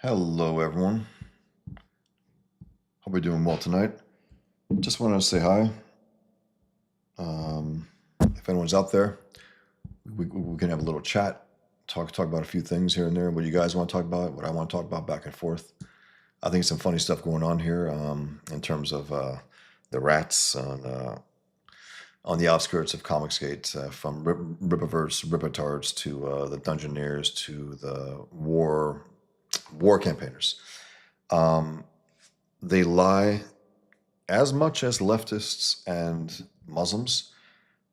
Hello, everyone. Hope you're doing well tonight. Just wanted to say hi. If anyone's out there, we can have a little chat, talk about a few things here and there. What you guys want to talk about, what I want to talk about, back and forth. I think some funny stuff going on here in terms of the rats on the outskirts of Comicsgate, from Rippaverse, Rippatards to the Dungeoneers to the war campaigners. They lie as much as leftists and Muslims,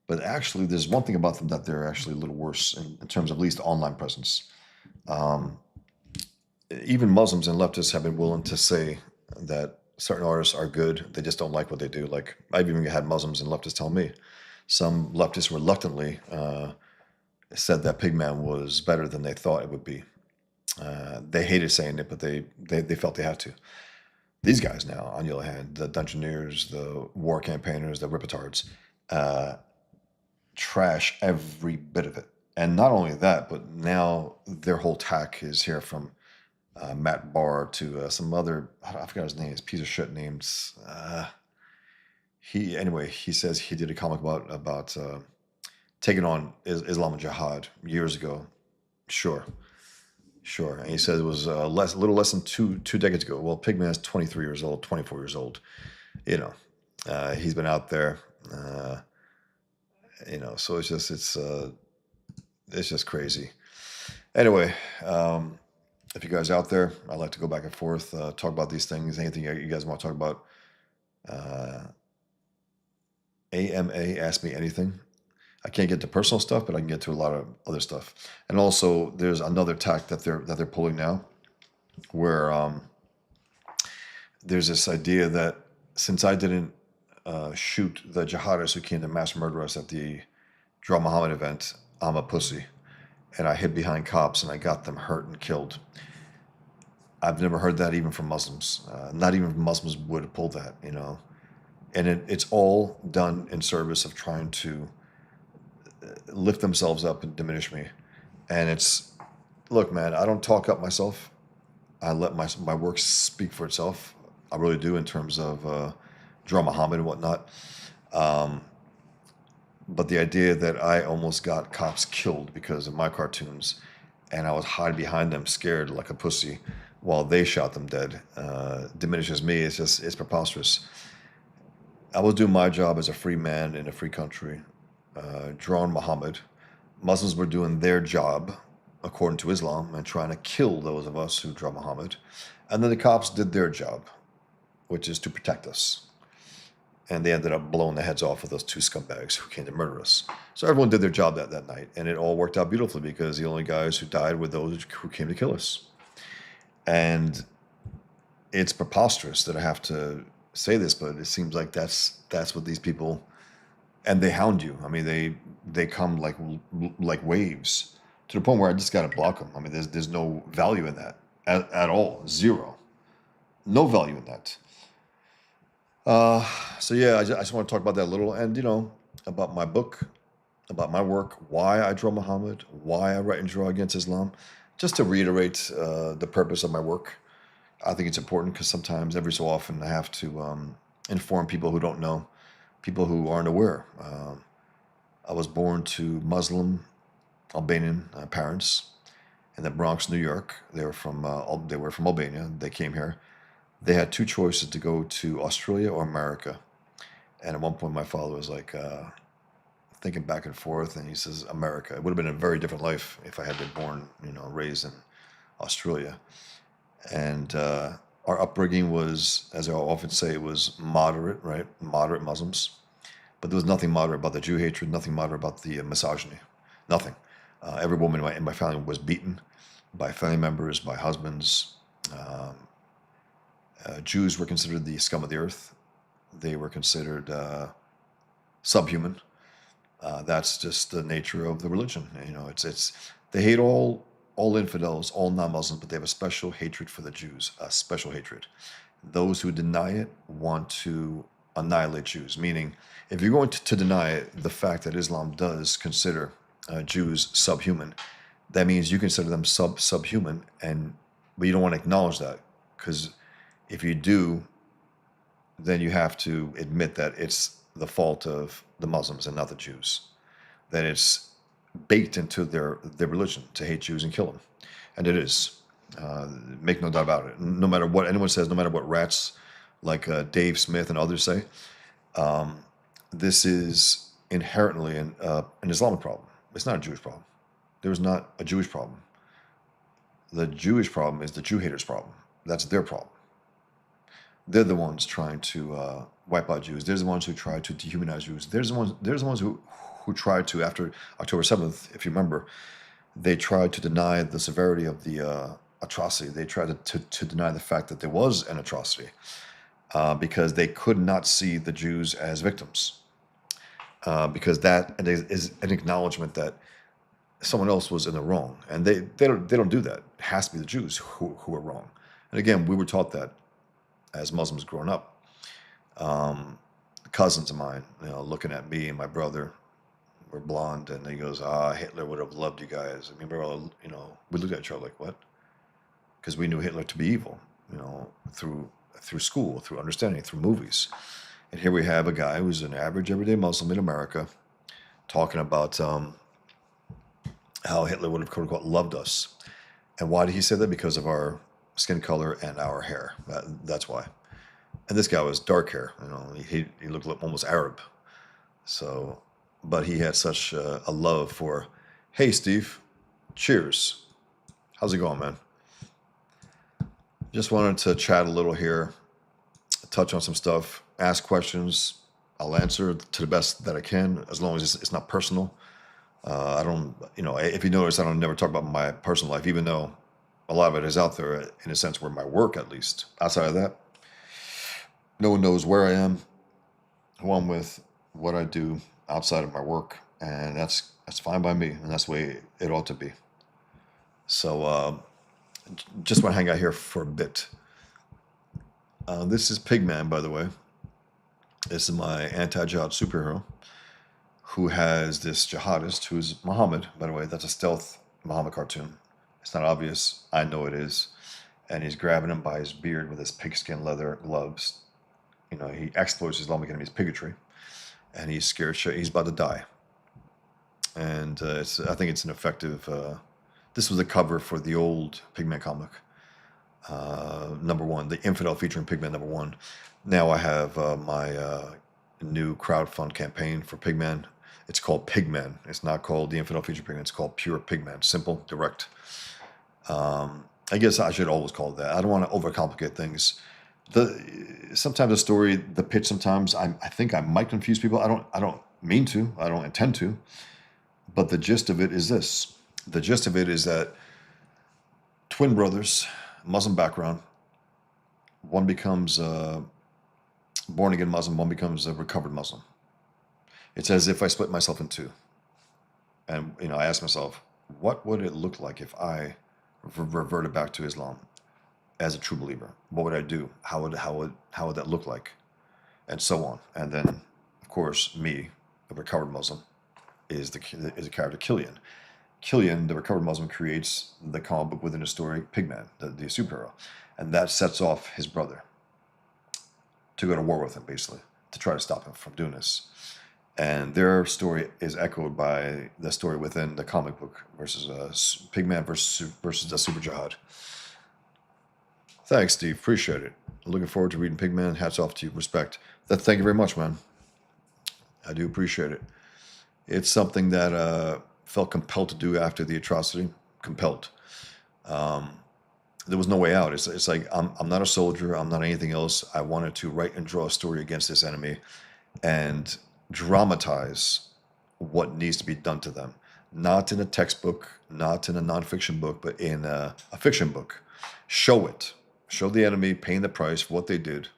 but actually, there's one thing about them that they're actually a little worse in terms of at least online presence. Um, Even Muslims and leftists have been willing to say that certain artists are good. They just don't like what they do. Like I've even had Muslims and leftists tell me. Some leftists reluctantly said that Pigman was better than they thought it would be. They hated saying it, but they felt they had to. These guys now, on the other hand, the Dungeoneers, the War Campaigners, the Rippetards, uh, trash every bit of it. And not only that, but now their whole tack is here from Matt Barr to some other, I forgot his name, his piece of shit names. He says he did a comic about taking on Islam and Jihad years ago. Sure, sure. And he said it was a little less than two decades ago. Well, Pigman is 23 years old, 24 years old. You know, he's been out there. So it's just crazy. Anyway, if you guys out there, I like to go back and forth, talk about these things. Anything you guys want to talk about? Uh, AMA, ask me anything. I can't get to personal stuff, but I can get to a lot of other stuff. And also, there's another tack that they're pulling now, where there's this idea that since I didn't shoot the jihadists who came to mass murder us at the Draw Muhammad event, I'm a pussy, and I hid behind cops and I got them hurt and killed. I've never heard that even from Muslims. Not even Muslims would pull that, And it's all done in service of trying to lift themselves up and diminish me. And look, man, I don't talk up myself. I let my work speak for itself. I really do in terms of Draw Muhammad and whatnot. But the idea that I almost got cops killed because of my cartoons, and I was hiding behind them, scared like a pussy, while they shot them dead, diminishes me. It's preposterous. I was doing my job as a free man in a free country, drawing Muhammad. Muslims were doing their job according to Islam and trying to kill those of us who draw Muhammad. And then the cops did their job, which is to protect us. And they ended up blowing the heads off of those two scumbags who came to murder us. So everyone did their job that night, and it all worked out beautifully because the only guys who died were those who came to kill us. And it's preposterous that I have to say this, but it seems like that's what these people, and they hound you. I mean, they come like waves to the point where I just got to block them. I mean, there's no value in that at all. Zero. No value in that. So yeah, I just want to talk about that a little, and about my book, about my work, why I draw Muhammad, why I write and draw against Islam, just to reiterate the purpose of my work. I think it's important because sometimes, every so often, I have to inform people who don't know, people who aren't aware. I was born to Muslim Albanian parents in the Bronx, New York. They were from Albania. They came here. They had two choices to go to Australia or America. And at one point, my father was like thinking back and forth, and he says, America. It would have been a very different life if I had been born, raised in Australia. And our upbringing was, as I often say, it was moderate, right? Moderate Muslims. But there was nothing moderate about the Jew hatred, nothing moderate about the misogyny, nothing. Every woman in my family was beaten by family members, by husbands. Jews were considered the scum of the earth. They were considered subhuman. That's just the nature of the religion. It's they hate all infidels, all non-Muslims, but they have a special hatred for the Jews, a special hatred. Those who deny it want to annihilate Jews, meaning if you're going to deny the fact that Islam does consider Jews subhuman, that means you consider them subhuman, and but you don't want to acknowledge that, because if you do, then you have to admit that it's the fault of the Muslims and not the Jews. That it's baked into their religion to hate Jews and kill them, and it is. Make no doubt about it. No matter what anyone says, no matter what rats like Dave Smith and others say, this is inherently an Islamic problem. It's not a Jewish problem. There is not a Jewish problem. The Jewish problem is the Jew haters' problem. That's their problem. They're the ones trying to wipe out Jews. They're the ones who try to dehumanize Jews. They're the ones who tried to, after October 7th, if you remember, they tried to deny the severity of the atrocity. They tried to deny the fact that there was an atrocity because they could not see the Jews as victims. Because that is an acknowledgement that someone else was in the wrong, and they don't do that. It has to be the Jews who are wrong. And again, we were taught that as Muslims growing up. Cousins of mine, looking at me and my brother, we're blonde, and he goes, Hitler would have loved you guys. I mean, we looked at each other like, what? Because we knew Hitler to be evil, through school, through understanding, through movies. And here we have a guy who's an average everyday Muslim in America talking about how Hitler would have, quote unquote, loved us. And why did he say that? Because of our skin color and our hair. That's why. And this guy was dark hair. He looked like almost Arab. So, but he had such a love for, hey, Steve, cheers. How's it going, man? Just wanted to chat a little here, touch on some stuff, ask questions. I'll answer to the best that I can, as long as it's not personal. I don't, if you notice, I don't never talk about my personal life, even though a lot of it is out there, in a sense, where my work, at least. Outside of that, no one knows where I am, who I'm with, what I do outside of my work, and that's fine by me, and that's the way it ought to be. So just want to hang out here for a bit. This is Pigman, by the way. This is my anti-jihad superhero, who has this jihadist, who's Muhammad, by the way. That's a stealth Muhammad cartoon. It's not obvious. I know it is. And he's grabbing him by his beard with his pigskin leather gloves. He exploits Islamic enemies' bigotry. And he's scared shit. He's about to die. And I think it's an effective... this was a cover for the old Pigman comic. #1, the Infidel featuring Pigman #1. Now I have my new crowdfund campaign for Pigman. It's called Pigman. It's not called the Infidel featuring Pigman. It's called Pure Pigman. Simple, direct. I guess I should always call it that. I don't want to overcomplicate things. Sometimes the story, the pitch, sometimes I think I might confuse people. I don't mean to. I don't intend to. But the gist of it is this. The gist of it is that twin brothers, Muslim background, one becomes a born-again Muslim, one becomes a recovered Muslim. It's as if I split myself in two. And, I ask myself, what would it look like if I reverted back to Islam as a true believer? What would I do? How would that look like? And so on. And then, of course, me, a recovered Muslim, is the character Killian. Killian, the recovered Muslim, creates the comic book within a story, Pigman, the superhero. And that sets off his brother to go to war with him, basically, to try to stop him from doing this. And their story is echoed by the story within the comic book versus Pigman versus the Super Jihad. Thanks, Steve. Appreciate it. Looking forward to reading Pigman. Hats off to you. Respect. Thank you very much, man. I do appreciate it. It's something that felt compelled to do after the atrocity. Compelled. There was no way out. It's like I'm not a soldier. I'm not anything else. I wanted to write and draw a story against this enemy and dramatize what needs to be done to them. Not in a textbook, not in a nonfiction book, but in a fiction book. Show it. Show the enemy paying the price for what they did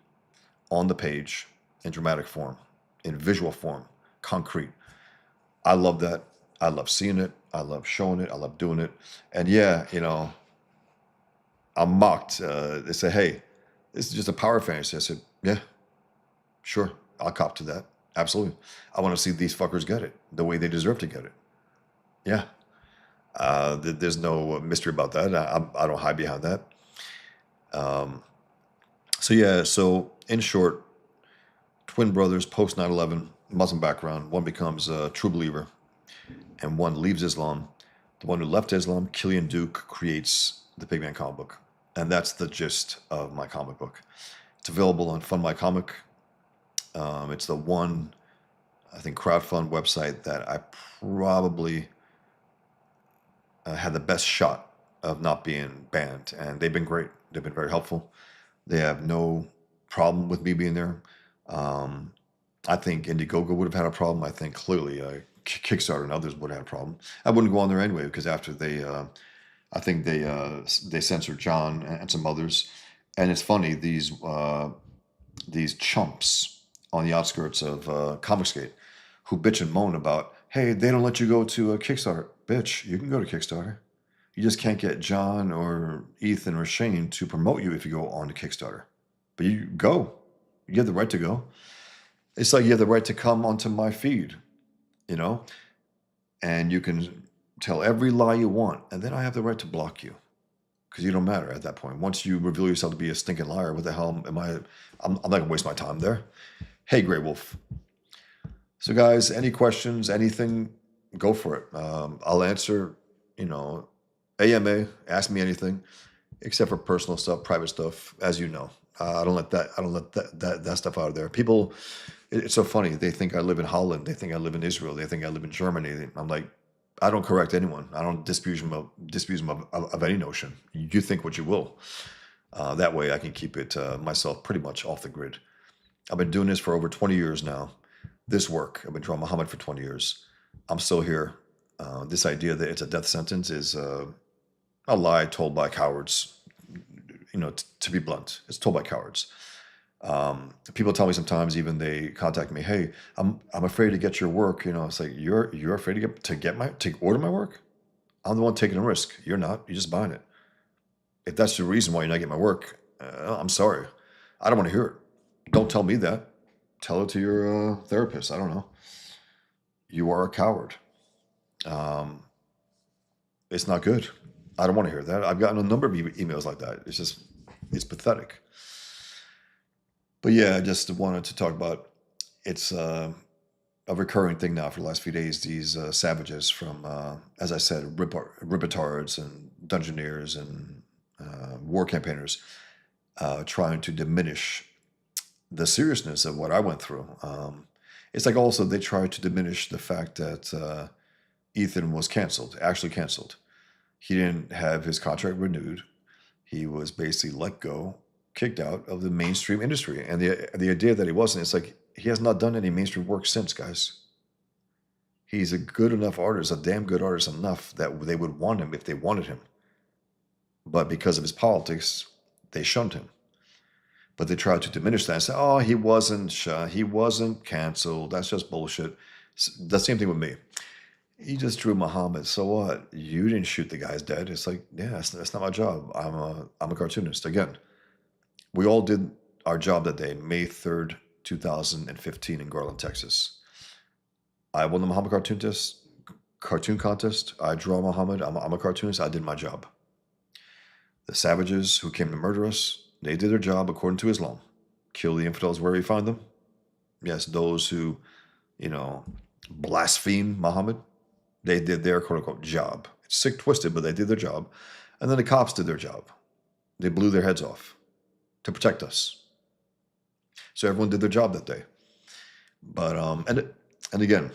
on the page in dramatic form, in visual form, concrete. I love that. I love seeing it. I love showing it. I love doing it. And yeah, I'm mocked. They say, hey, this is just a power fantasy. I said, yeah, sure. I'll cop to that. Absolutely. I want to see these fuckers get it the way they deserve to get it. Yeah. There's no mystery about that. I don't hide behind that. So yeah, so in short, twin brothers post 9/11, Muslim background. One becomes a true believer, and one leaves Islam. The one who left Islam, Killian Duke, creates the Big Man comic book, and that's the gist of my comic book. It's available on Fund My Comic. It's the one, I think, crowdfund website that I probably had the best shot of not being banned, and they've been great. They've been very helpful. They have no problem with me being there. Um, I think Indiegogo would have had a problem. I think clearly Kickstarter and others would have had a problem. I wouldn't go on there anyway because after I think they censored John and some others. And it's funny, these chumps on the outskirts of Comicsgate who bitch and moan about, hey, they don't let you go to a Kickstarter. Bitch, you can go to Kickstarter. You just can't get John or Ethan or Shane to promote you if you go on to Kickstarter. But you go. You have the right to go. It's like you have the right to come onto my feed, you know, and you can tell every lie you want, and then I have the right to block you because you don't matter at that point. Once you reveal yourself to be a stinking liar, what the hell am I? I'm not gonna waste my time there. Hey, Grey Wolf. So, guys, any questions, anything, go for it. I'll answer, you know, AMA, ask me anything, except for personal stuff, private stuff, as you know. I don't let that stuff out of there. People, it's so funny. They think I live in Holland. They think I live in Israel. They think I live in Germany. I'm like, I don't correct anyone. I don't dispute them of any notion. You think what you will. That way I can keep it myself pretty much off the grid. I've been doing this for over 20 years now. This work, I've been drawing Muhammad for 20 years. I'm still here. This idea that it's a death sentence is a lie told by cowards. You know, to be blunt, it's told by cowards. People tell me sometimes, even they contact me, hey, I'm afraid to get your work. You know, it's like you're afraid to order my work. I'm the one taking a risk. You're not. You're just buying it. If that's the reason why you're not getting my work, I'm sorry. I don't want to hear it. Don't tell me that. Tell it to your therapist. I don't know. You are a coward. Um, it's not good. I don't want to hear that. I've gotten a number of emails like that. It's pathetic. But yeah, I just wanted to talk about it's a recurring thing now for the last few days. These savages from, as I said, Ripitards and Dungeoneers and war campaigners trying to diminish the seriousness of what I went through. It's like also they tried to diminish the fact that Ethan was canceled, actually canceled. He didn't have his contract renewed. He was basically let go, kicked out of the mainstream industry. And the idea that he wasn't, it's like he has not done any mainstream work since, guys. He's a good enough artist, a damn good artist enough that they would want him if they wanted him. But because of his politics, they shunned him. But they tried to diminish that and say, oh, he wasn't canceled. That's just bullshit. The same thing with me. He just drew Muhammad. So what? You didn't shoot the guy's dead. It's like, yeah, that's not my job. I'm a cartoonist. Again, we all did our job that day, May 3rd, 2015 in Garland, Texas. I won the Muhammad cartoon contest. I draw Muhammad. I'm a cartoonist. I did my job. The savages who came to murder us, they did their job according to Islam. Kill the infidels wherever you find them. Yes, those who, you know, blaspheme Muhammad, they did their quote-unquote job. It's sick twisted, but they did their job. And then the cops did their job. They blew their heads off to protect us. So everyone did their job that day. But, and again,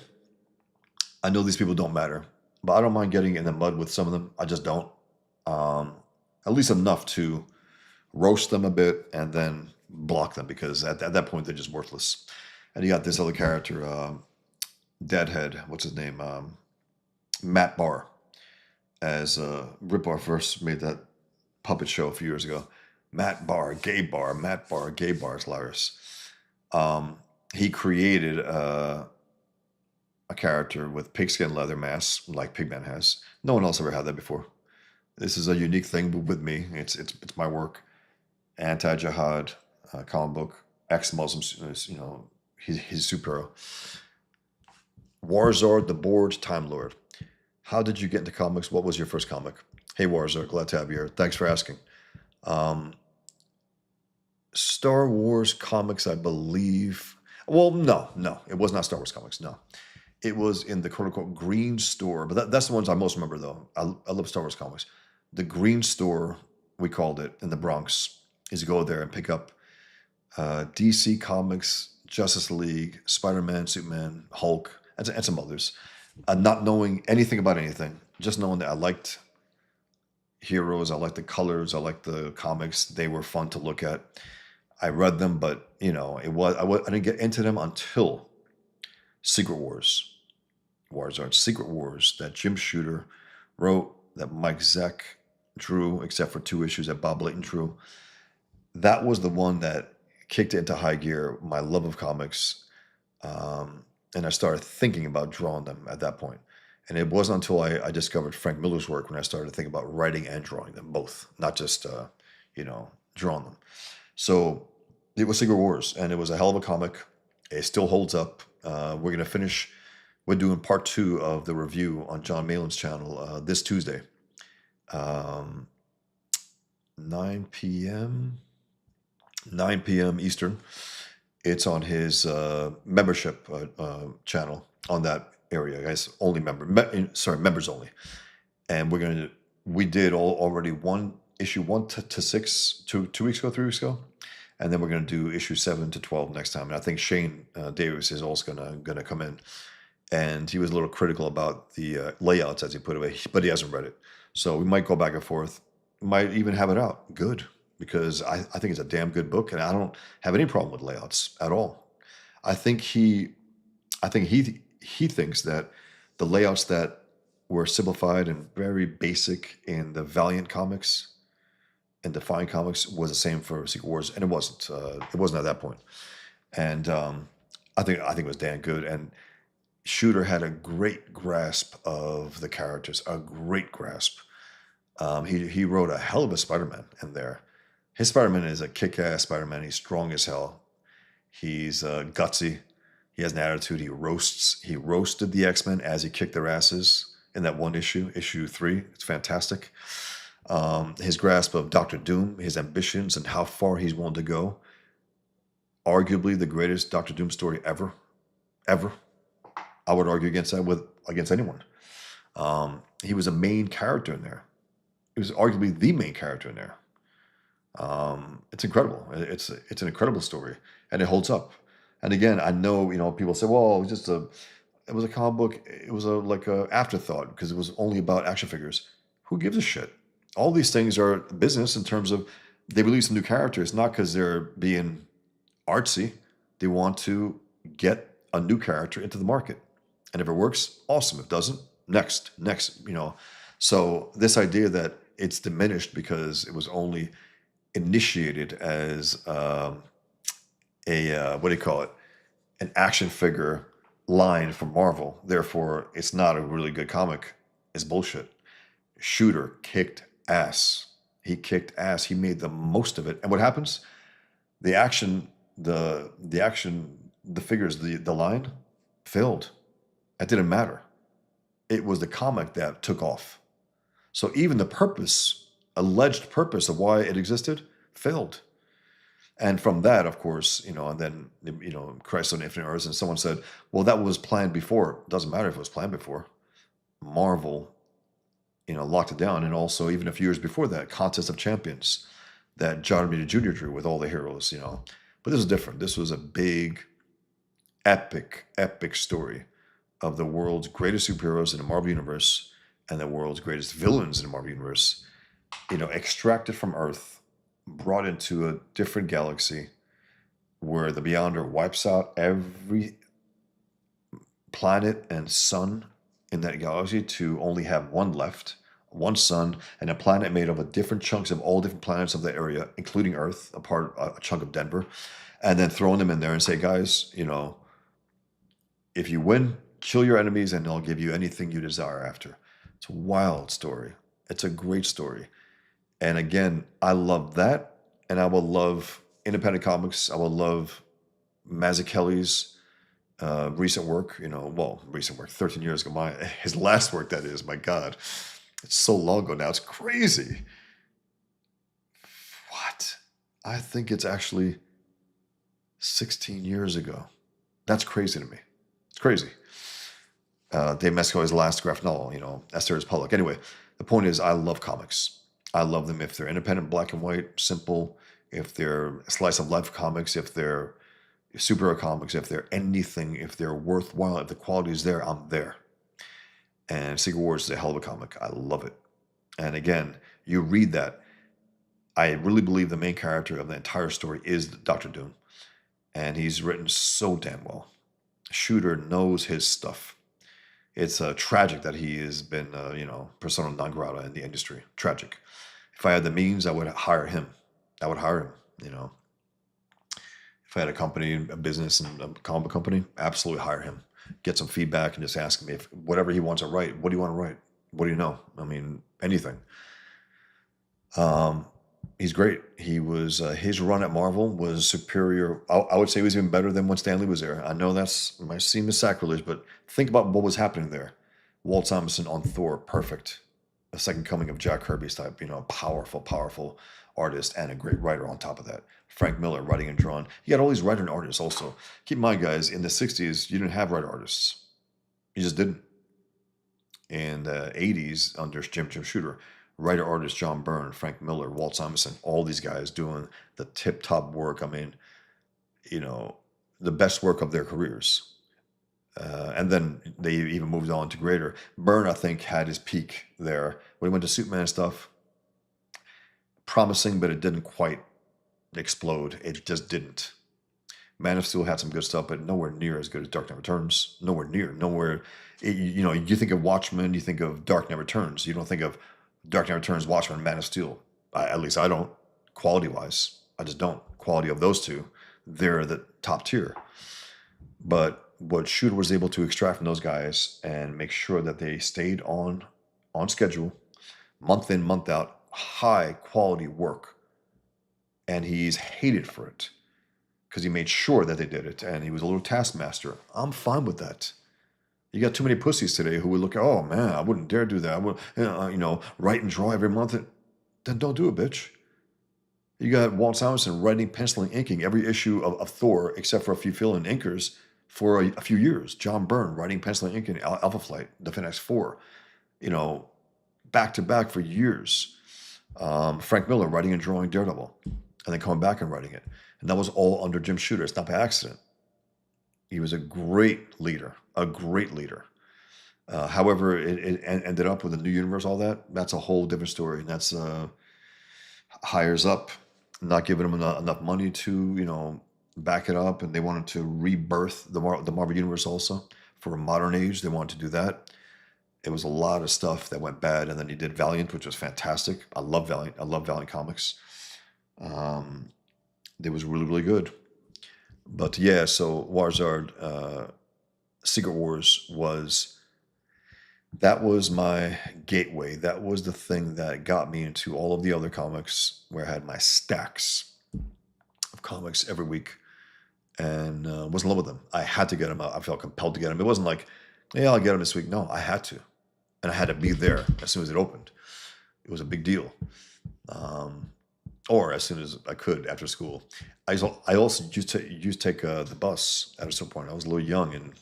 I know these people don't matter, but I don't mind getting in the mud with some of them. I just don't. At least enough to roast them a bit and then block them because at that point they're just worthless. And you got this other character, Deadhead, what's his name? Matt Barr, as Rip Bar first made that puppet show a few years ago. Matt Barr, gay bar, Matt Barr, gay bar is hilarious. He created a character with pigskin leather mask like Pigman has. No one else ever had that before. This is a unique thing with me. It's my work. Anti-jihad comic book, ex-Muslims. You know, he's superhero. Warzard, the Bored Time Lord. How did you get into comics? What was your first comic? Hey, Warzard, glad to have you here. Thanks for asking. Star Wars comics, I believe. Well, no, it was not Star Wars comics. No, it was in the quote unquote green store. But that's the ones I most remember, though. I love Star Wars comics. The green store, we called it in the Bronx, is you go there and pick up DC Comics, Justice League, Spider Man, Superman, Hulk, and some others. Not knowing anything about anything, just knowing that I liked heroes, I liked the colors, I liked the comics. They were fun to look at. I read them, but I didn't get into them until Secret Wars, Secret Wars that Jim Shooter wrote, that Mike Zeck drew, except for 2 issues that Bob Layton drew. That was the one that kicked it into high gear, my love of comics. And I started thinking about drawing them at that point. And it wasn't until I discovered Frank Miller's work when I started thinking about writing and drawing them both, not just, drawing them. So it was Secret Wars, and it was a hell of a comic. It still holds up. We're going to finish, we're doing part 2 of the review on John Malin's channel this Tuesday, um, 9 p.m. 9 p.m. Eastern. It's on his membership channel on that area, guys. Only members only. And we did already issue 1 to 6 2 weeks ago, 3 weeks ago, and then we're gonna do issue 7 to 12 next time. And I think Shane Davis is also gonna come in, and he was a little critical about the layouts as he put it, but he hasn't read it, so we might go back and forth. Might even have it out. Good, because I think it's a damn good book, and I don't have any problem with layouts at all. I think he thinks that the layouts that were simplified and very basic in the Valiant comics and Define comics was the same for Secret Wars, and it wasn't. It wasn't at that point. And I think it was damn good. And Shooter had a great grasp of the characters, a great grasp. He wrote a hell of a Spider-Man in there. His Spider-Man is a kick-ass Spider-Man. He's strong as hell. He's gutsy. He has an attitude. He roasted the X-Men as he kicked their asses in that one issue, issue 3. It's fantastic. His grasp of Doctor Doom, his ambitions, and how far he's willing to go. Arguably the greatest Doctor Doom story ever. Ever. I would argue against anyone. He was a main character in there. He was arguably the main character in there. It's incredible. It's an incredible story, and it holds up. And again, I know people say, "Well, it was a comic book. It was like a afterthought because it was only about action figures." Who gives a shit? All these things are business in terms of they release new characters, not because they're being artsy. They want to get a new character into the market, and if it works, awesome. If it doesn't, next. So this idea that it's diminished because it was only initiated as what do you call it? An action figure line from Marvel. Therefore, it's not a really good comic. It's bullshit. Shooter kicked ass. He kicked ass. He made the most of it. And what happens? The action, the figures, the line failed. It didn't matter. It was the comic that took off. So even the alleged purpose of why it existed, failed. And from that, of course, and then, Christ on Infinite Earths, and someone said, well, that was planned before. It doesn't matter if it was planned before. Marvel, locked it down. And also, even a few years before that, Contest of Champions that John Romita Jr. drew with all the heroes, But this was different. This was a big, epic story of the world's greatest superheroes in the Marvel Universe and the world's greatest villains in the Marvel Universe, extracted from Earth, brought into a different galaxy where the Beyonder wipes out every planet and sun in that galaxy to only have one left, one sun, and a planet made up of different chunks of all different planets of the area, including Earth, a chunk of Denver, and then throwing them in there and say, guys, if you win, kill your enemies and I'll give you anything you desire after. It's a wild story. It's a great story. And again, I love that. And I will love independent comics. I will love Mazzucchelli's recent work, recent work, 13 years ago. His last work, that is, my God. It's so long ago now. It's crazy. What? I think it's actually 16 years ago. That's crazy to me. It's crazy. Dave Mescal's last graphic novel, Esther is Public. Anyway, the point is, I love comics. I love them if they're independent, black and white, simple, if they're slice of life comics, if they're superhero comics, if they're anything, if they're worthwhile, if the quality is there, I'm there. And Secret Wars is a hell of a comic. I love it. And again, you read that. I really believe the main character of the entire story is Doctor Doom. And he's written so damn well. Shooter knows his stuff. It's tragic that he has been, persona non grata in the industry. Tragic. If I had the means, I would hire him. I would hire him. If I had a company, a business, and a comic company, absolutely hire him. Get some feedback and just ask him if whatever he wants to write. What do you want to write? What do you know? I mean, anything. He's great. He was his run at Marvel was superior. I would say it was even better than when Stan Lee was there. I know that's might seem as sacrilege, but think about what was happening there. Walt Simonson on Thor, perfect. A second coming of Jack Kirby's type, powerful artist and a great writer on top of that. Frank Miller writing and drawing. You got all these writer and artists also. Keep in mind, guys, in the 60s, you didn't have writer artists. You just didn't. In the 80s, under Jim Shooter, writer artist John Byrne, Frank Miller, Walt Simonson, all these guys doing the tip top work. I mean, the best work of their careers. And then they even moved on to greater. Byrne, I think, had his peak there when he went to Superman and stuff. Promising, but it didn't quite explode. It just didn't. Man of Steel had some good stuff, but nowhere near as good as Dark Knight Returns. Nowhere near. Nowhere. You think of Watchmen, you think of Dark Knight Returns. You don't think of Dark Knight Returns, Watchmen, Man of Steel. At least I don't. Quality-wise, I just don't. Quality of those two, they're the top tier. But what Shooter was able to extract from those guys and make sure that they stayed on schedule, month in, month out, high quality work. And he's hated for it because he made sure that they did it. And he was a little taskmaster. I'm fine with that. You got too many pussies today who would look, oh man, I wouldn't dare do that. I would, write and draw every month. Then don't do it, bitch. You got Walt Simonson writing, penciling, inking every issue of Thor, except for a few fill-in inkers for a few years. John Byrne writing, penciling, inking Alpha Flight, Defense 4, back to back for years. Frank Miller writing and drawing Daredevil, and then coming back and writing it. And that was all under Jim Shooter. It's not by accident. He was a great leader, However, it ended up with a new universe, all that. That's a whole different story. And that's hires up, not giving them enough money to, back it up. And they wanted to rebirth the Marvel Universe also for a modern age. They wanted to do that. It was a lot of stuff that went bad. And then he did Valiant, which was fantastic. I love Valiant. I love Valiant comics. It was really, really good. But yeah, so Warzard, Secret Wars that was my gateway. That was the thing that got me into all of the other comics where I had my stacks of comics every week and was in love with them. I had to get them out. I felt compelled to get them. It wasn't like, yeah, I'll get them this week. No, I had to. And I had to be there as soon as it opened. It was a big deal. Or as soon as I could after school. I also used to take the bus at a certain point. I was a little young, and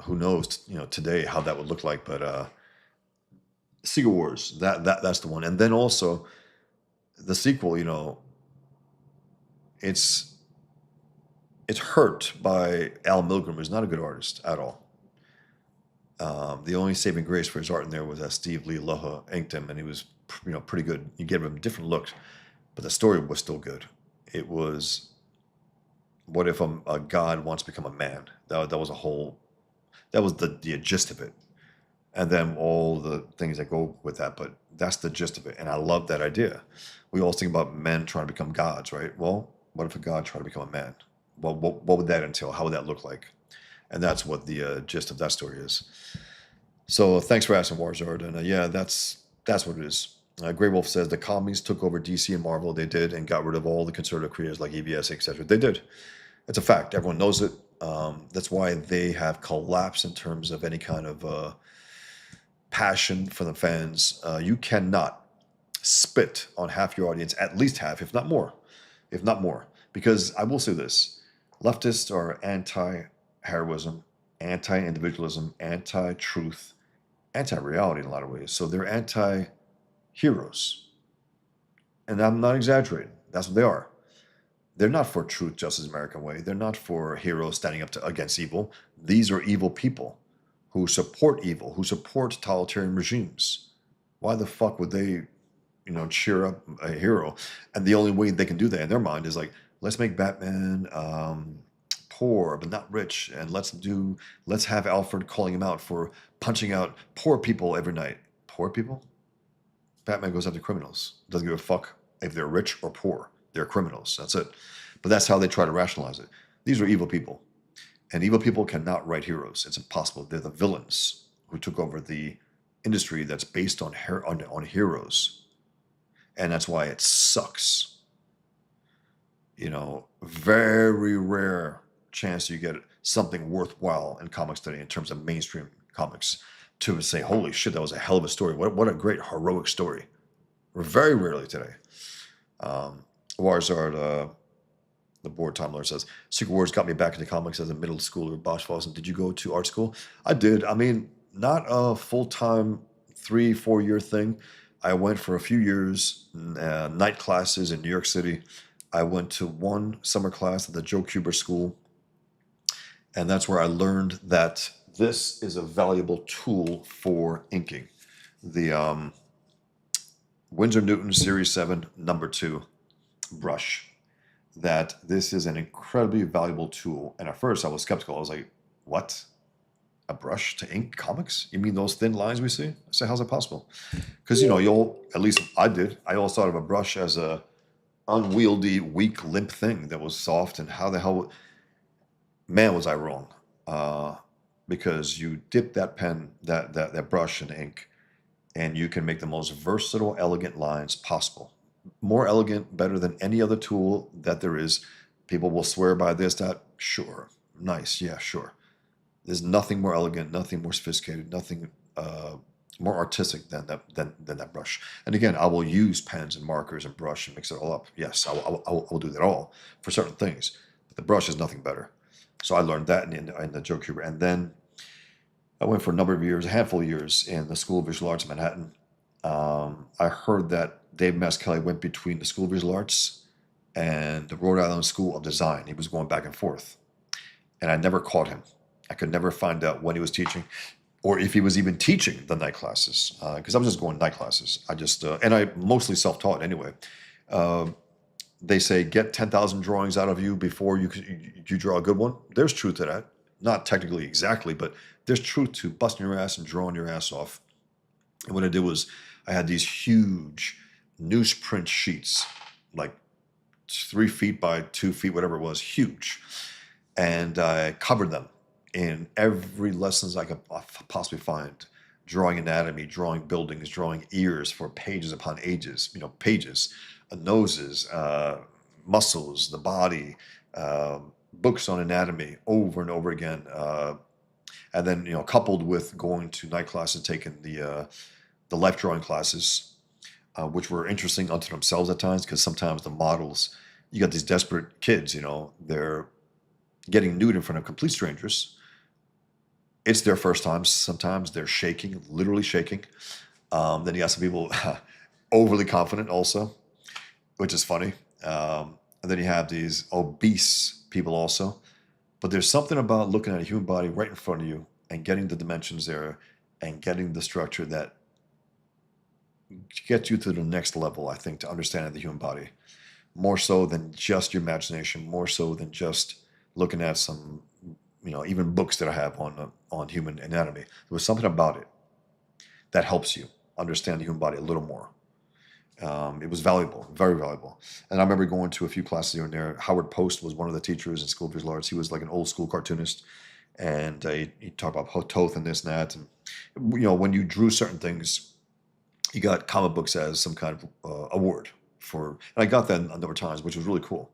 who knows, today how that would look like. But Secret Wars, that's the one. And then also the sequel. It's hurt by Al Milgrom, who's not a good artist at all. The only saving grace for his art in there was that Steve Lee Loha inked him, and he was pretty good. You gave him a different look, but the story was still good. It was, what if a god wants to become a man? That was the gist of it, and then all the things that go with that. But that's the gist of it, and I love that idea. We always think about men trying to become gods, right? Well, what if a god tried to become a man? Well, what would that entail? How would that look like? And that's what the gist of that story is. So thanks for asking, Warzard. And yeah, that's what it is. Grey Wolf says the commies took over DC and Marvel. They did, and got rid of all the conservative creators like EBS, etc. They did. It's a fact. Everyone knows it. That's why they have collapsed in terms of any kind of passion for the fans. You cannot spit on half your audience, at least half, if not more, if not more. Because I will say this: leftists are anti-heroism, anti-individualism, anti-truth, anti-reality in a lot of ways. So they're anti-heroes, and I'm not exaggerating. That's what they are. They're not for truth, justice, American way. They're not for heroes standing up against evil. These are evil people who support evil, who support totalitarian regimes. Why the fuck would they, cheer up a hero? And the only way they can do that in their mind is like, let's make Batman poor but not rich, and let's have Alfred calling him out for punching out poor people every night. Poor people? Batman goes after criminals. Doesn't give a fuck if they're rich or poor. They're criminals. That's it. But that's how they try to rationalize it. These are evil people. And evil people cannot write heroes. It's impossible. They're the villains who took over the industry that's based on heroes. And that's why it sucks. Very rare chance you get something worthwhile in comics today in terms of mainstream comics to say, holy shit, that was a hell of a story. What a great heroic story. Very rarely today. Warzard, the board Tumblr says, Secret Wars got me back into comics as a middle schooler. Bosch Fossen, did you go to art school? I did. I mean, not a full-time 3-4 year thing. I went for a few years, night classes in New York City. I went to one summer class at the Joe Kuber School, and that's where I learned that this is a valuable tool for inking. The Winsor Newton Series 7, number 2 brush. That this is an incredibly valuable tool. And at first I was skeptical. I was like, what? A brush to ink comics? You mean those thin lines we see? I said, how's that possible? Because, at least I did. I always thought of a brush as a unwieldy, weak, limp thing that was soft. And how the hell, man, was I wrong. Because you dip that pen, that brush in ink, and you can make the most versatile, elegant lines possible. More elegant, better than any other tool that there is. People will swear by this, that. Sure. Nice. Yeah, sure. There's nothing more elegant, nothing more sophisticated, nothing more artistic than that brush. And again, I will use pens and markers and brush and mix it all up. Yes, I will do that all for certain things. But the brush is nothing better. So I learned that in the Joe Kuber. And then I went for a number of years, a handful of years, in the School of Visual Arts in Manhattan. I heard that Dave Mazzucchelli went between the School of Visual Arts and the Rhode Island School of Design. He was going back and forth. And I never caught him. I could never find out when he was teaching or if he was even teaching the night classes, because I was just going night classes. And I mostly self-taught anyway. They say, get 10,000 drawings out of you before you draw a good one. There's truth to that. Not technically exactly, but there's truth to busting your ass and drawing your ass off. And what I did was I had these huge newsprint sheets, like 3 feet by 2 feet, whatever it was, huge. And I covered them in every lessons I could possibly find. Drawing anatomy, drawing buildings, drawing ears for pages upon pages, noses, muscles, the body, books on anatomy over and over again. And then, coupled with going to night classes, taking the life drawing classes, which were interesting unto themselves at times, because sometimes the models, you got these desperate kids, they're getting nude in front of complete strangers. It's their first time. Sometimes they're shaking, literally shaking. Then you got some people overly confident also, which is funny. And then you have these obese people also. But there's something about looking at a human body right in front of you and getting the dimensions there and getting the structure that gets you to the next level, I think, to understanding the human body. More so than just your imagination, more so than just looking at some, even books that I have on human anatomy. There was something about it that helps you understand the human body a little more. It was valuable, very valuable. And I remember going to a few classes here and there. Howard Post was one of the teachers in School of Visual Arts. He was like an old school cartoonist. And he talked about Toth and this and that. And, when you drew certain things, you got comic books as some kind of award for, and I got that a number of times, which was really cool.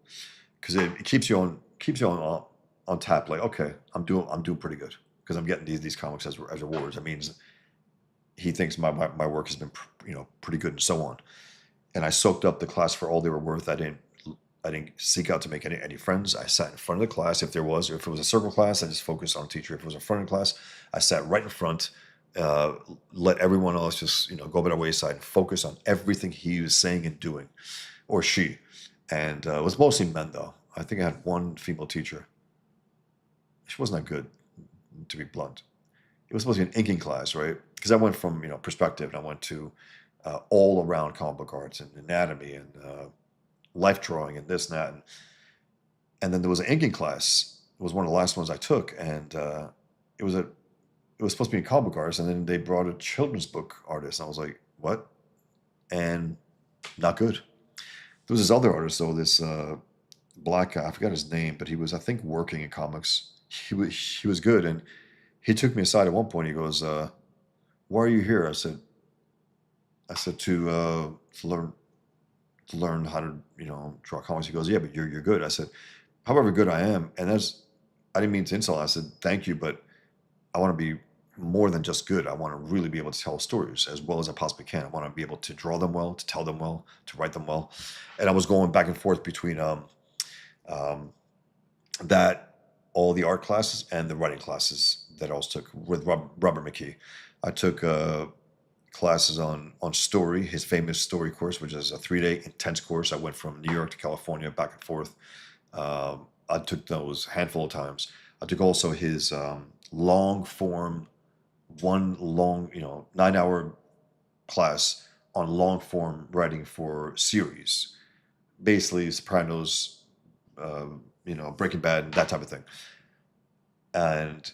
Because it keeps you on tap, like, okay, I'm doing pretty good. Because I'm getting these comics as awards. That means he thinks my work has been pretty good and so on. and I soaked up the class for all they were worth. I didn't seek out to make any friends. I sat in front of the class if there was, or if it was a circle class, I just focused on the teacher. If it was a front of the class, I sat right in front, uh, let everyone else just go by the wayside and focus on everything he was saying and doing, or she. And it was mostly men though. I think I had one female teacher. She wasn't that good, to be blunt. It was supposed to be an inking class, right? Because I went from perspective, and I went to all around comic book arts and anatomy and life drawing and this and that. And then there was an inking class. It was one of the last ones I took, and it was a it was supposed to be a comic book artist, and then they brought a children's book artist, and I was like, what? And not good. There was this other artist though, this black guy. I forgot his name, but he was, I think, working in comics. He was good, and he took me aside at one point. He goes, "Why are you here?" I said to learn how to draw comics. He goes, "Yeah, but you're good." I said, "However good I am," and I didn't mean to insult. I said, "Thank you, but I want to be more than just good. I want to really be able to tell stories as well as I possibly can. I want to be able to draw them well, to tell them well, to write them well." And I was going back and forth between um, that all the art classes and the writing classes that I also took with Robert McKee. I took classes on story, his famous story course, which is a 3-day intense course. I went from New York to California, back and forth. I took those handful of times. I took also his long form, one long, 9-hour class on long form writing for series, basically Sopranos, uh, Breaking Bad, and that type of thing. And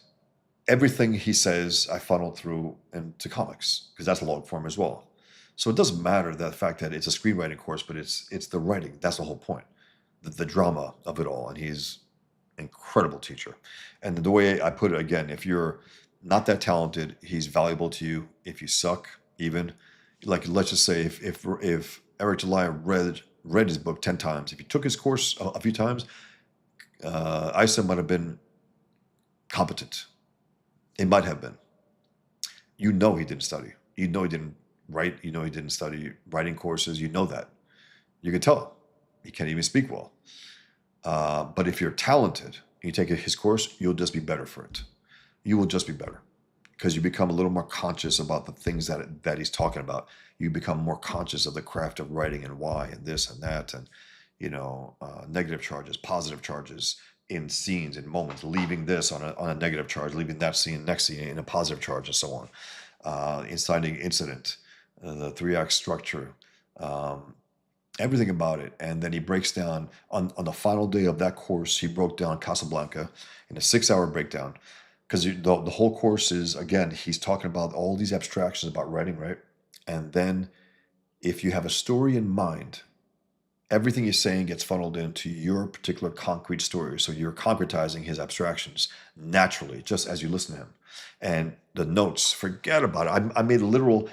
everything he says, I funneled through into comics because that's long form as well. So it doesn't matter the fact that it's a screenwriting course, but it's the writing. That's the whole point, the drama of it all. And he's an incredible teacher. And the way I put it again, if you're not that talented, he's valuable to you. If you suck, even like let's just say if Eric July read his book 10 times, if he took his course a few times, Isa might have been competent. It might have been. He didn't study. He didn't write. He didn't study writing courses. You know that. You can tell. He can't even speak well. But if you're talented, you take his course, you'll just be better for it. You will just be better because you become a little more conscious about the things that he's talking about. You become more conscious of the craft of writing and why and this and that and negative charges, positive charges in scenes and moments, leaving this on a negative charge, leaving that scene next scene in a positive charge, and so on. Inciting incident, the 3-act structure, um, everything about it. And then he breaks down on the final day of that course. He broke down Casablanca in a 6-hour breakdown because the whole course is, again, he's talking about all these abstractions about writing, right? And then if you have a story in mind, everything he's saying gets funneled into your particular concrete story. So you're concretizing his abstractions naturally, just as you listen to him. And the notes, forget about it. I made literal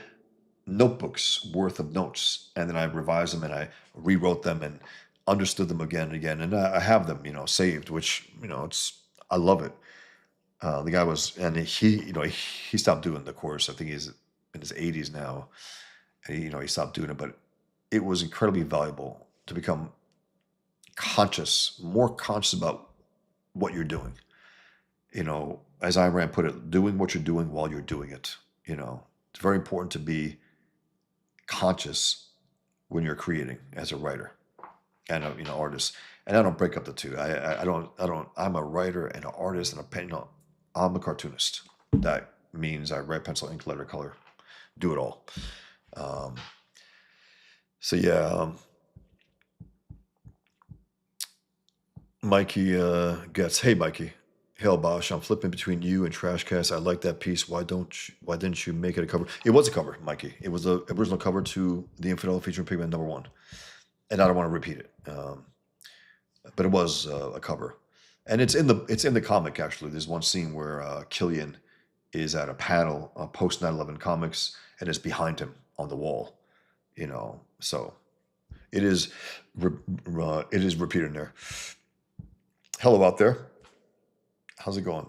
notebooks worth of notes, and then I revised them and I rewrote them and understood them again and again. And I have them, saved, which, I love it. The guy was, and he stopped doing the course. I think he's in his 80s now. And he stopped doing it, but it was incredibly valuable to become more conscious about what you're doing. As Ayn Rand put it, doing what you're doing while you're doing it. It's very important to be conscious when you're creating as a writer and a artist. And I don't break up the two. I don't. I'm a writer and an artist and a pen. I'm a cartoonist. That means I write, pencil, ink, letter, color, do it all. Um, so yeah. Mikey gets, hey Mikey, hell Bosch, I'm flipping between you and Trashcast. I like that piece. Why didn't you make it a cover? It was a cover, Mikey. It was the original cover to The Infidel featuring Pigman #1, and I don't want to repeat it, but it was a cover, and it's in the comic actually. There's one scene where Killian is at a panel post 9/11 comics, and it's behind him on the wall, So it is repeated in there. Hello out there. How's it going?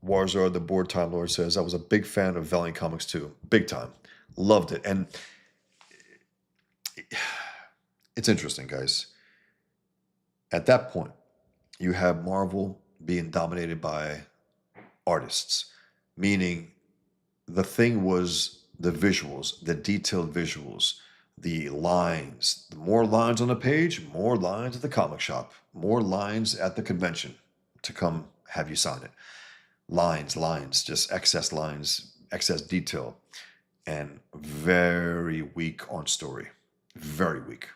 Warzard, the board time lord, says, I was a big fan of Valiant Comics too. Big time. Loved it. And it's interesting, guys. At that point, you have Marvel being dominated by artists, meaning the thing was the visuals, the detailed visuals, the lines. The more lines on the page, more lines at the comic shop, more lines at the convention to come have you sign it. Lines, lines, just excess lines, excess detail, and very weak on story. Very weak.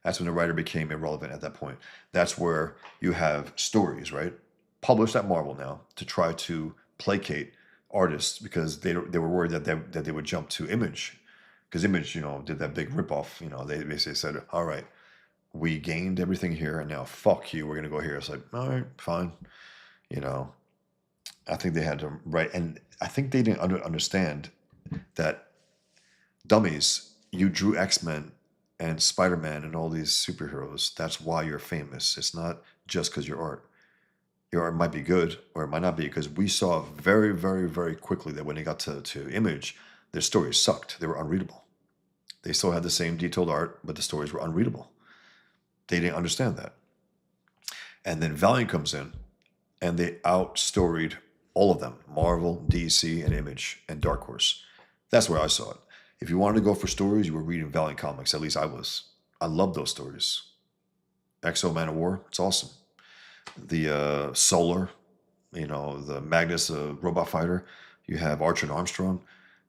That's when the writer became irrelevant at that point. That's where you have stories, right? Published at Marvel now to try to placate artists because they were worried that they would jump to Image because Image, did that big ripoff. They basically said, all right, we gained everything here and now fuck you, we're going to go here. It's like, all right, fine. You know, I think they had to write, and I think they didn't understand that dummies, you drew X-Men and Spider-Man and all these superheroes. That's why you're famous. It's not just because your art. Your art might be good or it might not be because we saw very, very, very quickly that when they got to Image, their stories sucked. They were unreadable. They still had the same detailed art, but the stories were unreadable. They didn't understand that. And then Valiant comes in and they outstoried all of them, Marvel, DC, and Image, and Dark Horse. That's where I saw it. If you wanted to go for stories, you were reading Valiant comics. At least I was. I love those stories. Exo Man of War, it's awesome. The Solar, the Magnus robot fighter. You have Archer and Armstrong,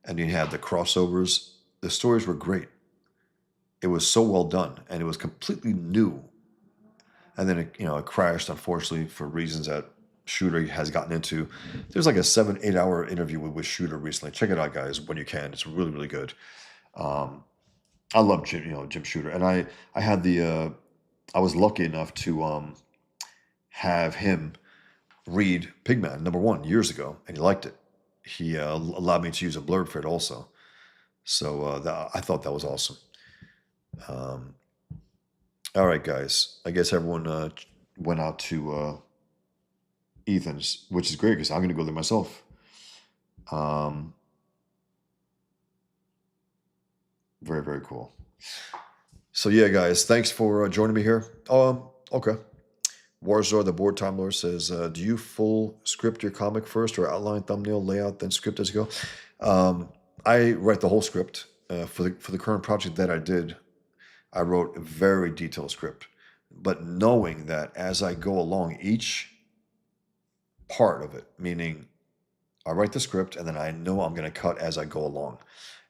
and you had the crossovers. The stories were great. It was so well done, and it was completely new. And then it crashed, unfortunately, for reasons that Shooter has gotten into. There's like a 7-8 hour interview with Shooter recently. Check it out, guys, when you can. It's really, really good. I love Jim Shooter, and I had I was lucky enough to have him read Pigman #1 years ago, and he liked it. He allowed me to use a blurb for it also, so I thought that was awesome. Um, all right, guys. I guess everyone went out to Ethan's, which is great because I'm going to go there myself. Very, very cool. So yeah, guys, thanks for joining me here. Okay. Warzor, the board time lord, says, do you full script your comic first or outline, thumbnail, layout, then script as you go? I write the whole script. For the current project that I did, I wrote a very detailed script, but knowing that as I go along, each part of it, meaning I write the script and then I know I'm going to cut as I go along.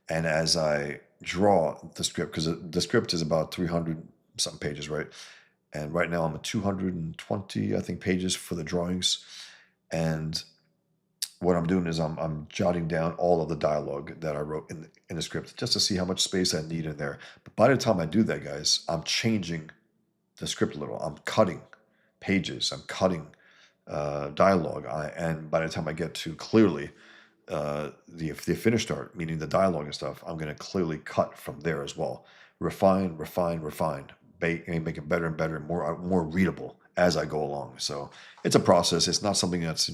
And as I draw the script, because the script is about 300 something pages, right? And right now I'm at 220, I think, pages for the drawings. And what I'm doing is I'm jotting down all of the dialogue that I wrote in the script just to see how much space I need in there. But by the time I do that, guys, I'm changing the script a little. I'm cutting pages. I'm cutting dialogue. And by the time I get to clearly the finished art, meaning the dialogue and stuff, I'm going to clearly cut from there as well. Refine, refine, refine. Make it better and better, and more readable as I go along. So it's a process. It's not something that's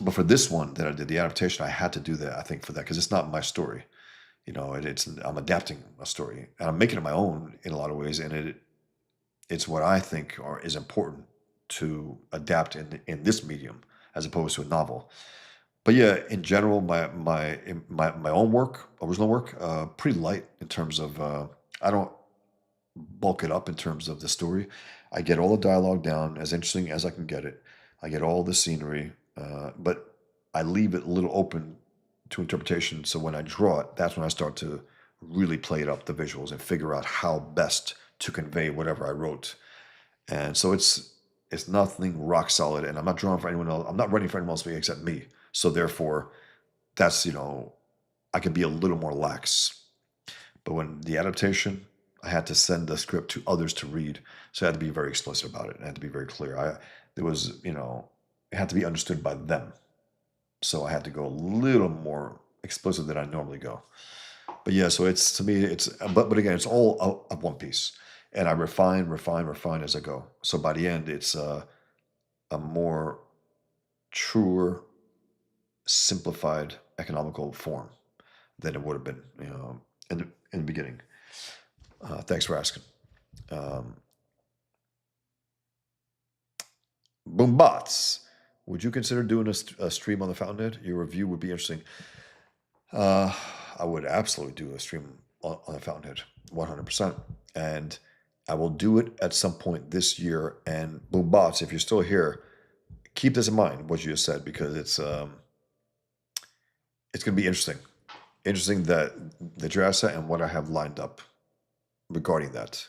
but for this one that I did, the adaptation, I had to do that. I think for that because it's not my story. I'm adapting a story and I'm making it my own in a lot of ways, and it's what I think is important to adapt in this medium as opposed to a novel. But yeah, in general, my own work, original work, pretty light in terms of I don't bulk it up in terms of the story. I get all the dialogue down as interesting as I can get it. I get all the scenery, but I leave it a little open to interpretation. So when I draw it, that's when I start to really play it up, the visuals, and figure out how best to convey whatever I wrote. And so it's nothing rock solid, and I'm not drawing for anyone else. I'm not writing for anyone else except me. So therefore, that's I could be a little more lax. But when the adaptation, I had to send the script to others to read, so I had to be very explicit about it. I had to be very clear. There was it had to be understood by them. So I had to go a little more explicit than I normally go. But yeah, so it's to me, but again, it's all of one piece, and I refine, refine, refine as I go. So by the end, it's a more truer, simplified, economical form than it would have been, in the beginning. Thanks for asking. Um, Boombots, would you consider doing a stream on the Fountainhead? Your review would be interesting. Uh, I would absolutely do a stream on the Fountainhead, 100%. And I will do it at some point this year. And Boombots, if you're still here, keep this in mind, what you just said, because it's going to be interesting. Interesting that you're asked that and what I have lined up regarding that.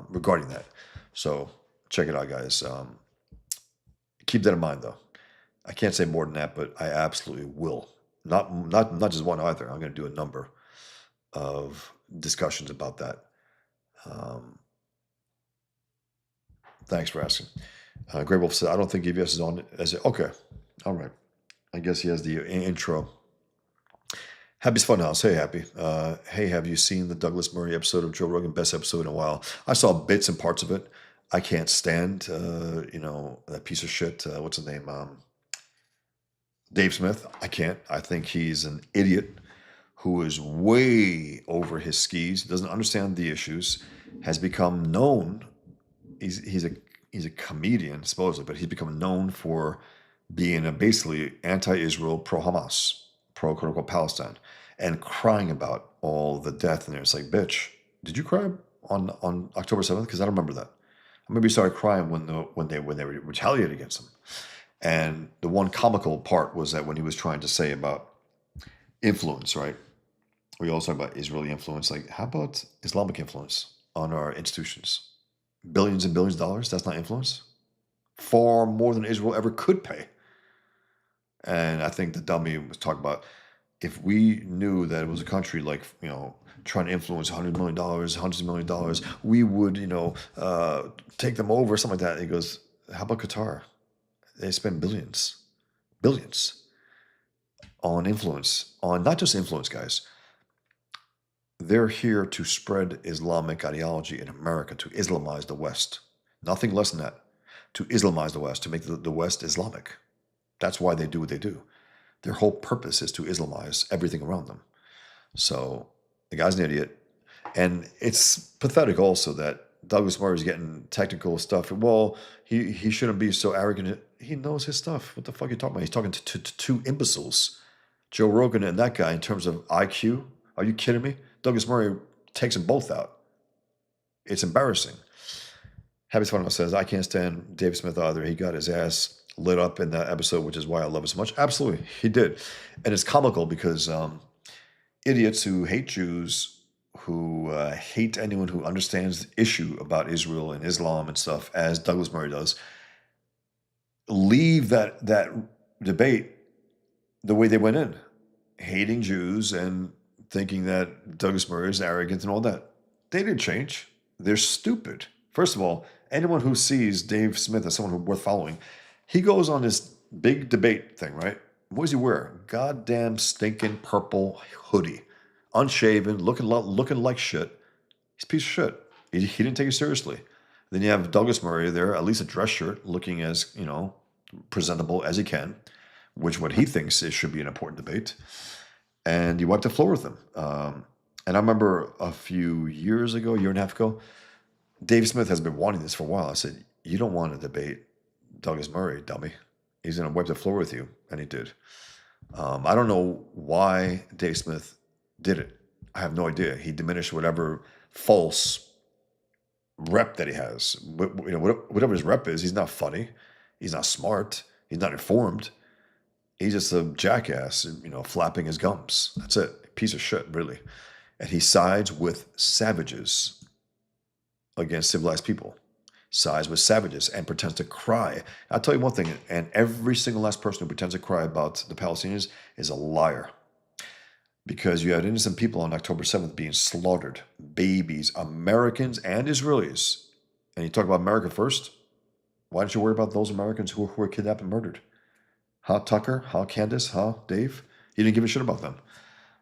Regarding that. So check it out, guys. Keep that in mind, though. I can't say more than that, but I absolutely will. Not just one either. I'm going to do a number of discussions about that. Um, Thanks for asking. Great Wolf said, I don't think EVS is on as it. Okay. All right. I guess he has the intro. Happy's Funhouse. Hey, Happy. Hey, have you seen the Douglas Murray episode of Joe Rogan? Best episode in a while. I saw bits and parts of it. I can't stand, that piece of shit. What's his name? Dave Smith. I can't. I think he's an idiot who is way over his skis, doesn't understand the issues, has become known. He's a comedian supposedly, but he's become known for being a basically anti-Israel, pro-Hamas, pro quote unquote Palestine, and crying about all the death in there. It's like, bitch, did you cry on October 7th? Because I don't remember that. I remember he started crying when they retaliated against him. And the one comical part was that when he was trying to say about influence, right? We also talk about Israeli influence. Like, how about Islamic influence on our institutions? Billions and billions of dollars. That's not influence. Far more than Israel ever could pay. And I think the dummy was talking about if we knew that it was a country like, trying to influence $100 million, hundreds of $1 million, we would, take them over, something like that. And he goes, how about Qatar? They spend billions on influence, on not just influence, guys. They're here to spread Islamic ideology in America, to Islamize the West. Nothing less than that. To Islamize the West, to make the West Islamic. That's why they do what they do. Their whole purpose is to Islamize everything around them. So the guy's an idiot. And it's pathetic also that Douglas Murray is getting technical stuff. Well, he shouldn't be so arrogant. He knows his stuff. What the fuck are you talking about? He's talking to two imbeciles, Joe Rogan and that guy, in terms of IQ. Are you kidding me? Douglas Murray takes them both out. It's embarrassing. Happy Spano says, I can't stand Dave Smith either. He got his ass lit up in that episode, which is why I love it so much. Absolutely, he did. And it's comical because idiots who hate Jews, who hate anyone who understands the issue about Israel and Islam and stuff, as Douglas Murray does, leave that debate the way they went in, hating Jews and thinking that Douglas Murray is arrogant and all that. They didn't change. They're stupid. First of all, anyone who sees Dave Smith as someone who's worth following, he goes on this big debate thing, right? What does he wear? Goddamn stinking purple hoodie. Unshaven, looking like shit. He's a piece of shit. He didn't take it seriously. Then you have Douglas Murray there, at least a dress shirt, looking as, presentable as he can, which what he thinks should be an important debate. And you wiped the floor with him. And I remember a few years ago, year and a half ago, Dave Smith has been wanting this for a while. I said, you don't want to debate Douglas Murray, dummy. He's going to wipe the floor with you. And he did. I don't know why Dave Smith did it. I have no idea. He diminished whatever false rep that he has. Whatever his rep is, he's not funny. He's not smart. He's not informed. He's just a jackass, flapping his gums. That's it. Piece of shit, really. And he sides with savages against civilized people. Sides with savages and pretends to cry. I'll tell you one thing, and every single last person who pretends to cry about the Palestinians is a liar. Because you had innocent people on October 7th being slaughtered. Babies, Americans and Israelis. And you talk about America first? Why don't you worry about those Americans who were kidnapped and murdered? Huh, Tucker? Huh, Candace? Huh, Dave? You didn't give a shit about them.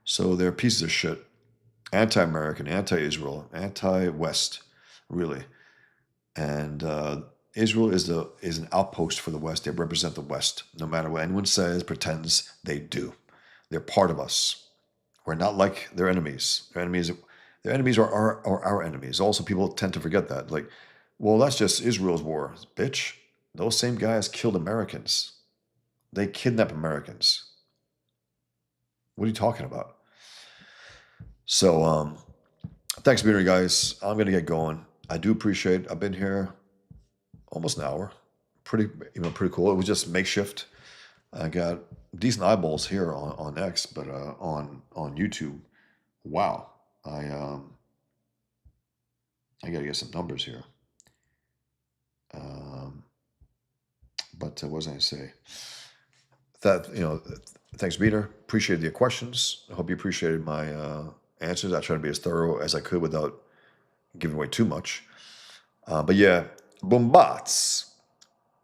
So they're pieces of shit. Anti-American, anti-Israel, anti-West, really. And Israel is an outpost for the West. They represent the West. No matter what anyone says, pretends, they do. They're part of us. We're not like their enemies. Their enemies, Their enemies are our enemies. Also, people tend to forget that. Like, well, that's just Israel's war. Bitch, those same guys killed Americans. They kidnap Americans. What are you talking about? So, thanks for being here, guys. I'm gonna get going. I do appreciate. I've been here almost an hour. Pretty cool. It was just makeshift. I got decent eyeballs here on X, but on YouTube, wow. I gotta get some numbers here. But what was I gonna say? That thanks, Peter. Appreciated your questions. I hope you appreciated my answers. I tried to be as thorough as I could without giving away too much. But yeah, Boombots.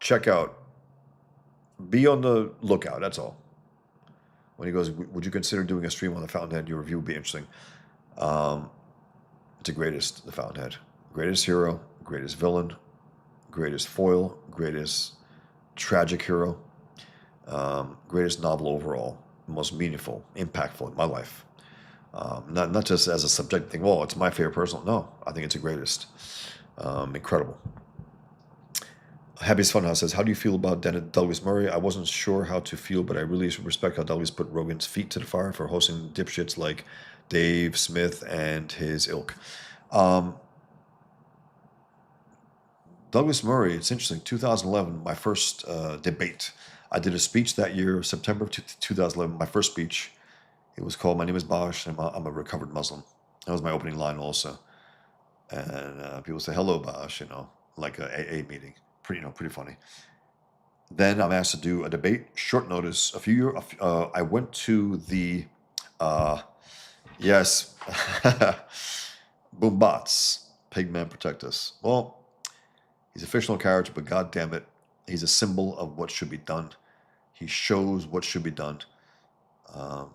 Check out. Be on the lookout. That's all. When he goes, would you consider doing a stream on the Fountainhead? Your review would be interesting. It's the greatest, the Fountainhead. Greatest hero, greatest villain, greatest foil, greatest tragic hero, greatest novel overall, most meaningful, impactful in my life. Not just as a subjective thing. Well, it's my favorite personal. No, I think it's the greatest. Incredible. Happy's Funhouse says, how do you feel about Douglas Murray? I wasn't sure how to feel, but I really respect how Douglas put Rogan's feet to the fire for hosting dipshits like Dave Smith and his ilk. Douglas Murray, it's interesting. 2011, my first debate. I did a speech that year, September of 2011, my first speech. It was called My Name is Bosch, and I'm a recovered Muslim. That was my opening line also. And people say, hello, Bosch, like a AA meeting. Pretty funny. Then I'm asked to do a debate, short notice. I went to the, yes, Boombots, Pigman Protect Us. Well, he's a fictional character, but God damn it, he's a symbol of what should be done. He shows what should be done. I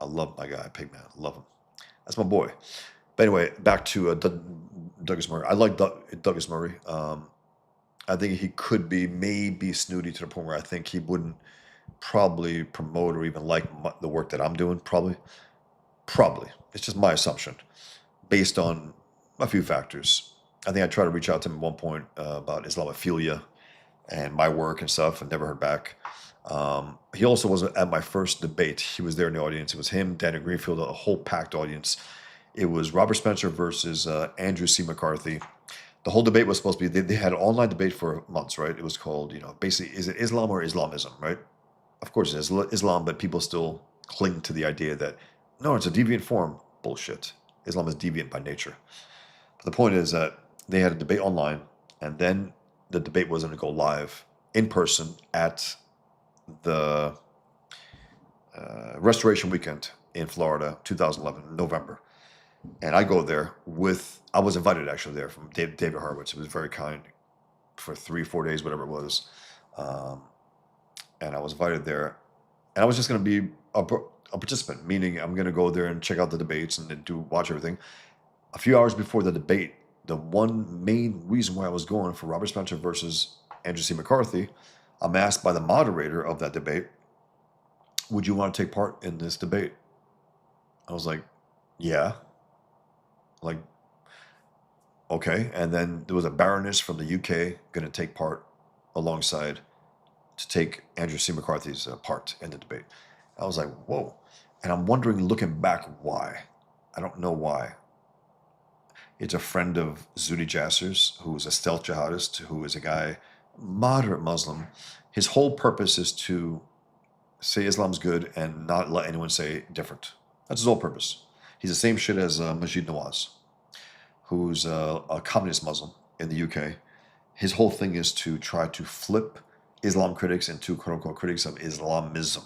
love my guy, Pigman. Love him. That's my boy. But anyway, back to Douglas Murray. I like Douglas Murray. I think he could be maybe snooty to the point where I think he wouldn't probably promote or even like the work that I'm doing. Probably. It's just my assumption based on a few factors. I think I tried to reach out to him at one point about Islamophilia and my work and stuff, and never heard back. He also was at my first debate. He was there in the audience. It was him, Daniel Greenfield, a whole packed audience. It was Robert Spencer versus Andrew C. McCarthy. The whole debate was supposed to be, they had an online debate for months, right? It was called, basically, is it Islam or Islamism, right? Of course it is Islam, but people still cling to the idea that, no, it's a deviant form. Bullshit. Islam is deviant by nature. But the point is that they had a debate online, and then the debate was going to go live in person at the Restoration Weekend in Florida, 2011, November. And I go there I was invited actually there from David Horowitz. It was very kind for 3-4 days, whatever it was. And I was invited there. And I was just going to be a participant, meaning I'm going to go there and check out the debates and watch everything. A few hours before the debate, the one main reason why I was going for Robert Spencer versus Andrew C. McCarthy, I'm asked by the moderator of that debate, would you want to take part in this debate? I was like, yeah. Like, okay. And then there was a baroness from the UK going to take part alongside to take Andrew C. McCarthy's part in the debate. I was like, whoa. And I'm wondering, looking back, why? I don't know why. It's a friend of Zuhdi Jasser's, who is a stealth jihadist, who is a guy, moderate Muslim. His whole purpose is to say Islam's good and not let anyone say different. That's his whole purpose. He's the same shit as Majid Nawaz, who's a communist Muslim in the UK. His whole thing is to try to flip Islam critics into quote-unquote critics of Islamism.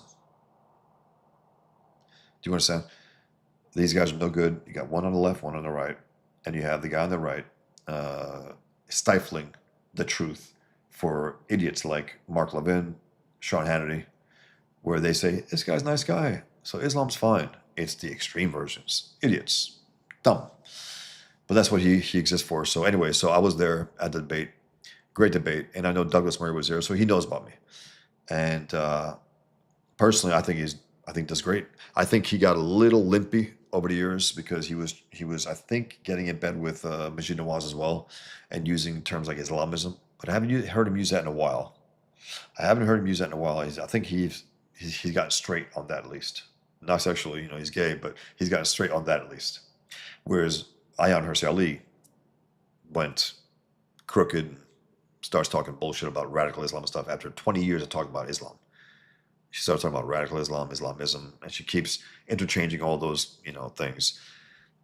Do you understand? These guys are no good. You got one on the left, one on the right, and you have the guy on the right stifling the truth for idiots like Mark Levin, Sean Hannity, where they say, this guy's a nice guy, so Islam's fine. It's the extreme versions. Idiots. Dumb. But that's what he exists for. So anyway, so I was there at the debate. Great debate. And I know Douglas Murray was there, so he knows about me. And personally, I think does great. I think he got a little limpy over the years because he was I think getting in bed with Majid Nawaz as well, and using terms like Islamism. But I haven't heard him use that in a while. I haven't heard him use that in a while. I think he's gotten straight on that at least. Not sexually, he's gay, but he's gotten straight on that at least. Whereas Ayaan Hirsi Ali went crooked, and starts talking bullshit about radical Islam and stuff after 20 years of talking about Islam. She starts talking about radical Islam, Islamism, and she keeps interchanging all those, things.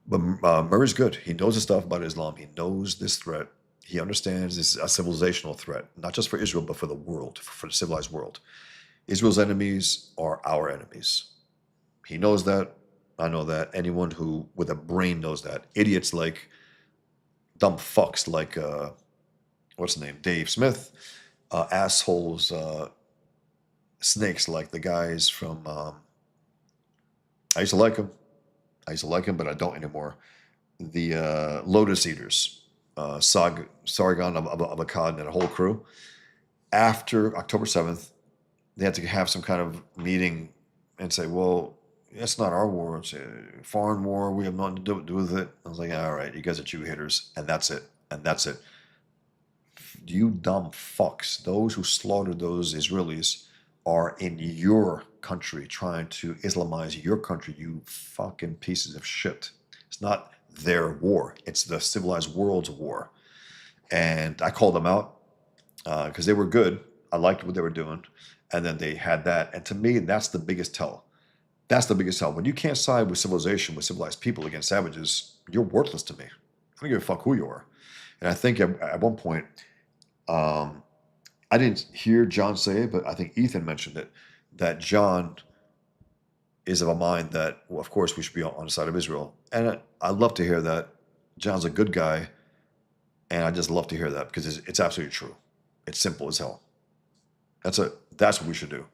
But Murray's good. He knows his stuff about Islam. He knows this threat. He understands this is a civilizational threat, not just for Israel, but for the world, for the civilized world. Israel's enemies are our enemies. He knows that. I know that. Anyone who with a brain knows that. Idiots like dumb fucks like what's his name, Dave Smith, assholes, snakes like the guys from. I used to like them. But I don't anymore. The Lotus Eaters, Sargon of Akkad and a whole crew. After October 7th, they had to have some kind of meeting and say, well, it's not our war. It's a foreign war. We have nothing to do with it. I was like, all right, you guys are Jew haters. And that's it. You dumb fucks. Those who slaughtered those Israelis are in your country trying to Islamize your country, you fucking pieces of shit. It's not their war. It's the civilized world's war. And I called them out because they were good. I liked what they were doing. And then they had that. And to me, that's the biggest tell. That's the biggest tell. When you can't side with civilization, with civilized people against savages, you're worthless to me. I don't give a fuck who you are. And I think at one point, I didn't hear John say it, but I think Ethan mentioned it, that John is of a mind that, well, of course, we should be on the side of Israel. And I love to hear that. John's a good guy, and I just love to hear that because it's absolutely true. It's simple as hell. That's what we should do.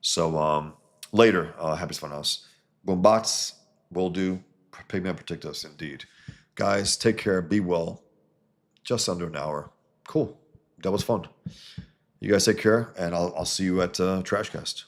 So later, happy fun house. Bombats will do. Pigman protect us indeed. Guys, take care. Be well. Just under an hour. Cool. That was fun. You guys take care, and I'll see you at Trashcast.